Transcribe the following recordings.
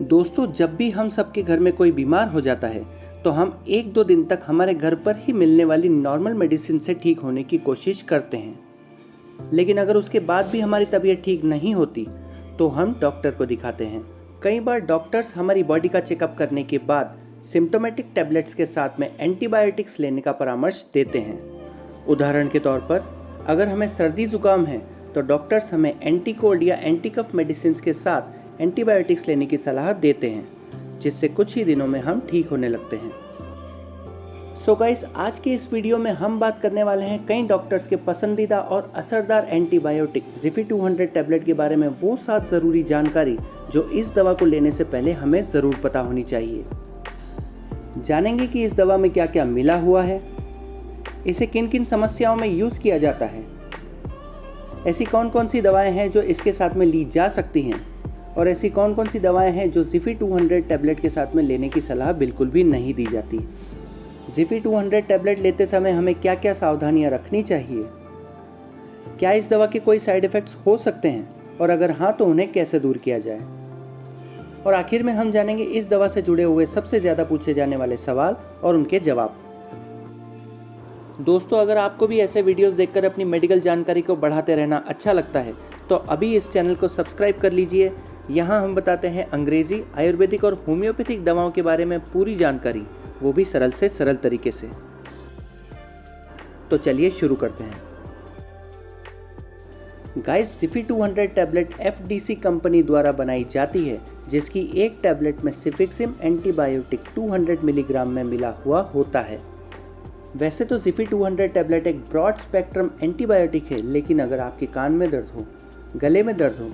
दोस्तों, जब भी हम सबके घर में कोई बीमार हो जाता है तो हम 1-2 दिन तक हमारे घर पर ही मिलने वाली नॉर्मल मेडिसिन से ठीक होने की कोशिश करते हैं। लेकिन अगर उसके बाद भी हमारी तबीयत ठीक नहीं होती तो हम डॉक्टर को दिखाते हैं। कई बार डॉक्टर्स हमारी बॉडी का चेकअप करने के बाद सिम्टोमेटिक टैबलेट्स के साथ में एंटीबायोटिक्स लेने का परामर्श देते हैं। उदाहरण के तौर पर अगर हमें सर्दी जुकाम है तो डॉक्टर्स हमें एंटी कोल्ड या एंटी कफ मेडिसिन के साथ एंटीबायोटिक्स लेने की सलाह देते हैं, जिससे कुछ ही दिनों में हम ठीक होने लगते हैं। सो गाइस, आज के इस वीडियो में हम बात करने वाले हैं कई डॉक्टर्स के पसंदीदा और असरदार एंटीबायोटिक जिफी 200 टैबलेट के बारे में वो 7 ज़रूरी जानकारी जो इस दवा को लेने से पहले हमें ज़रूर पता होनी चाहिए। जानेंगे कि इस दवा में क्या क्या मिला हुआ है, इसे किन किन समस्याओं में यूज़ किया जाता है, ऐसी कौन कौन सी दवाएं हैं जो इसके साथ में ली जा सकती हैं और ऐसी कौन कौन सी दवाएं हैं जो जिफी 200 टैबलेट के साथ में लेने की सलाह बिल्कुल भी नहीं दी जाती। जिफी 200 टैबलेट लेते समय हमें क्या क्या सावधानियां रखनी चाहिए, क्या इस दवा के कोई साइड इफ़ेक्ट्स हो सकते हैं और अगर हाँ तो उन्हें कैसे दूर किया जाए, और आखिर में हम जानेंगे इस दवा से जुड़े हुए सबसे ज़्यादा पूछे जाने वाले सवाल और उनके जवाब। दोस्तों, अगर आपको भी ऐसे वीडियोस देखकर अपनी मेडिकल जानकारी को बढ़ाते रहना अच्छा लगता है तो अभी इस चैनल को सब्सक्राइब कर लीजिए। यहाँ हम बताते हैं अंग्रेजी, आयुर्वेदिक और होम्योपैथिक दवाओं के बारे में पूरी जानकारी, वो भी सरल से सरल तरीके से। तो चलिए शुरू करते हैं। Guys, Zifi 200 tablet FDC company द्वारा बनाई जाती है, जिसकी एक टैबलेट में सिफिक्सिम एंटीबायोटिक 200 मिलीग्राम में मिला हुआ होता है। वैसे तो जिफी 200 टैबलेट एक ब्रॉड स्पेक्ट्रम एंटीबायोटिक है, लेकिन अगर आपके कान में दर्द हो, गले में दर्द हो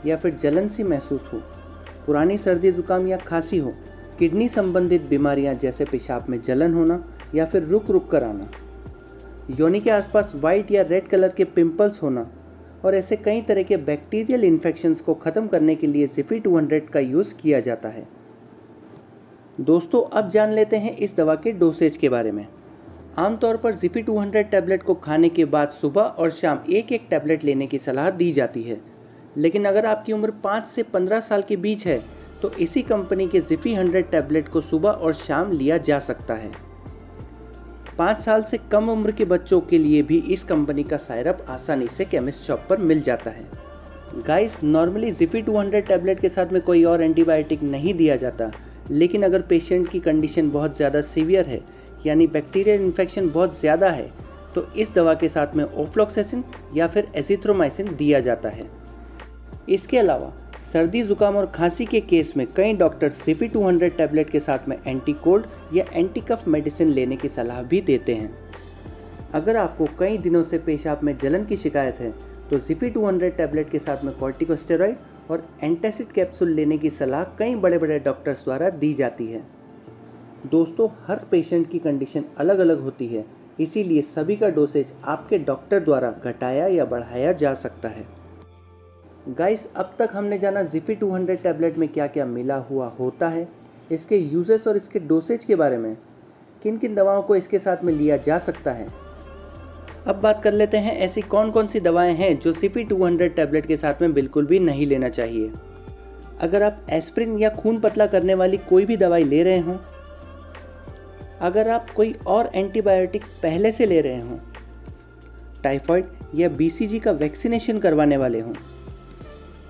या फिर जलन सी महसूस हो, पुरानी सर्दी जुकाम या खांसी हो, किडनी संबंधित बीमारियां जैसे पेशाब में जलन होना या फिर रुक रुक कर आना, योनि के आसपास वाइट या रेड कलर के पिंपल्स होना और ऐसे कई तरह के बैक्टीरियल इन्फेक्शंस को ख़त्म करने के लिए जिफी 200 का यूज़ किया जाता है। दोस्तों, अब जान लेते हैं इस दवा के डोसेज के बारे में। आमतौर पर जिफी 200 टैबलेट को खाने के बाद सुबह और शाम एक एक टैबलेट लेने की सलाह दी जाती है, लेकिन अगर आपकी उम्र 5 से 15 साल के बीच है तो इसी कंपनी के जिफी 100 टैबलेट को सुबह और शाम लिया जा सकता है। 5 साल से कम उम्र के बच्चों के लिए भी इस कंपनी का सायरप आसानी से केमिस्ट शॉप पर मिल जाता है। गाइस, नॉर्मली जिफी 200 टैबलेट के साथ में कोई और एंटीबायोटिक नहीं दिया जाता, लेकिन अगर पेशेंट की कंडीशन बहुत ज़्यादा सीवियर है यानी बैक्टीरियल इन्फेक्शन बहुत ज़्यादा है तो इस दवा के साथ में ऑफ्लॉक्सेसिन या फिर एजिथ्रोमाइसिन दिया जाता है। इसके अलावा सर्दी जुकाम और खांसी के केस में कई डॉक्टर्स जिफी 200 टैबलेट के साथ में एंटी कोल्ड या एंटी कफ मेडिसिन लेने की सलाह भी देते हैं। अगर आपको कई दिनों से पेशाब में जलन की शिकायत है तो जिफी 200 टैबलेट के साथ में कॉर्टिकोस्टेरॉइड और एंटासिड कैप्सूल लेने की सलाह कई बड़े बड़े डॉक्टर्स द्वारा दी जाती है। दोस्तों, हर पेशेंट की कंडीशन अलग अलग होती है, इसीलिए सभी का डोसेज आपके डॉक्टर द्वारा घटाया या बढ़ाया जा सकता है। गाइस, अब तक हमने जाना जिफी 200 टैबलेट में क्या क्या मिला हुआ होता है, इसके यूजेस और इसके डोसेज के बारे में, किन किन दवाओं को इसके साथ में लिया जा सकता है। अब बात कर लेते हैं ऐसी कौन कौन सी दवाएं हैं जो जिफी 200 टैबलेट के साथ में बिल्कुल भी नहीं लेना चाहिए। अगर आप एस्प्रिन या खून पतला करने वाली कोई भी दवाई ले रहे हों, अगर आप कोई और एंटीबायोटिक पहले से ले रहे हों, टाइफाइड या बीसीजी का वैक्सीनेशन करवाने वाले हों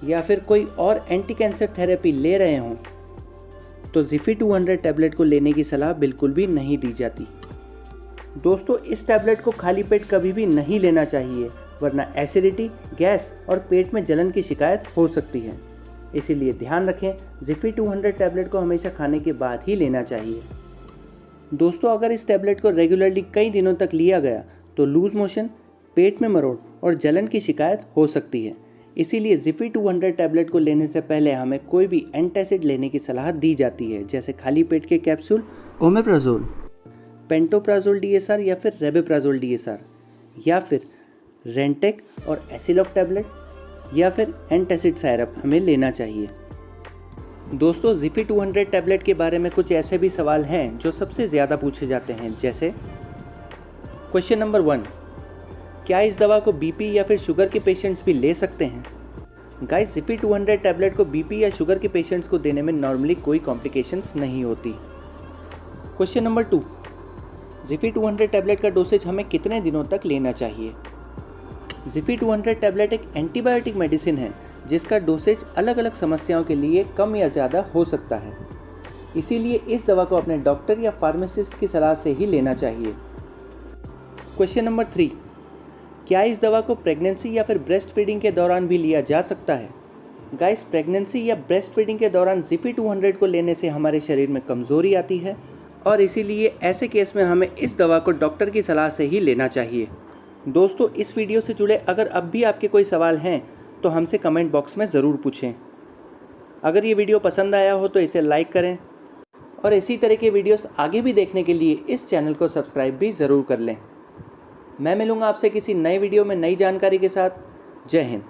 या फिर कोई और एंटी कैंसर थेरेपी ले रहे हों, तो जिफी 200 टैबलेट को लेने की सलाह बिल्कुल भी नहीं दी जाती। दोस्तों, इस टैबलेट को खाली पेट कभी भी नहीं लेना चाहिए, वरना एसिडिटी, गैस और पेट में जलन की शिकायत हो सकती है। इसीलिए ध्यान रखें, जिफी 200 टैबलेट को हमेशा खाने के बाद ही लेना चाहिए। दोस्तों, अगर इस टैबलेट को रेगुलरली कई दिनों तक लिया गया तो लूज मोशन, पेट में मरोड़ और जलन की शिकायत हो सकती है। इसीलिए जिफी 200 टैबलेट को लेने से पहले हमें कोई भी एंटासिड लेने की सलाह दी जाती है, जैसे खाली पेट के कैप्सूल, ओमेप्राजोल, पेंटोप्राजोल डीएसआर या फिर रेबेप्राजोल डीएसआर या फिर रेंटेक और एसिलॉक टैबलेट या फिर एंटासिड सायरप हमें लेना चाहिए। दोस्तों, जिफी 200 टैबलेट के बारे में कुछ ऐसे भी सवाल हैं जो सबसे ज़्यादा पूछे जाते हैं, जैसे क्वेश्चन नंबर 1, क्या इस दवा को बीपी या फिर शुगर के पेशेंट्स भी ले सकते हैं? गाइस जिफी 200 टैबलेट को बीपी या शुगर के पेशेंट्स को देने में नॉर्मली कोई कॉम्प्लिकेशंस नहीं होती। क्वेश्चन नंबर 2, जिफी 200 टैबलेट का डोसेज हमें कितने दिनों तक लेना चाहिए? जिफी 200 टैबलेट एक एंटीबायोटिक मेडिसिन है जिसका डोसेज अलग अलग समस्याओं के लिए कम या ज़्यादा हो सकता है, इसीलिए इस दवा को अपने डॉक्टर या फार्मासिस्ट की सलाह से ही लेना चाहिए। क्वेश्चन नंबर 3, क्या इस दवा को प्रेगनेंसी या फिर ब्रेस्ट फीडिंग के दौरान भी लिया जा सकता है? गाइस प्रेगनेंसी या ब्रेस्ट फीडिंग के दौरान जिफी 200 को लेने से हमारे शरीर में कमज़ोरी आती है और इसीलिए ऐसे केस में हमें इस दवा को डॉक्टर की सलाह से ही लेना चाहिए। दोस्तों इस वीडियो से जुड़े अगर अब भी आपके कोई सवाल हैं तो हमसे कमेंट बॉक्स में ज़रूर पूछें। अगर ये वीडियो पसंद आया हो तो इसे लाइक करें और इसी तरह के वीडियोस आगे भी देखने के लिए इस चैनल को सब्सक्राइब भी ज़रूर कर लें। मैं मिलूँगा आपसे किसी नए वीडियो में नई जानकारी के साथ। जय हिंद।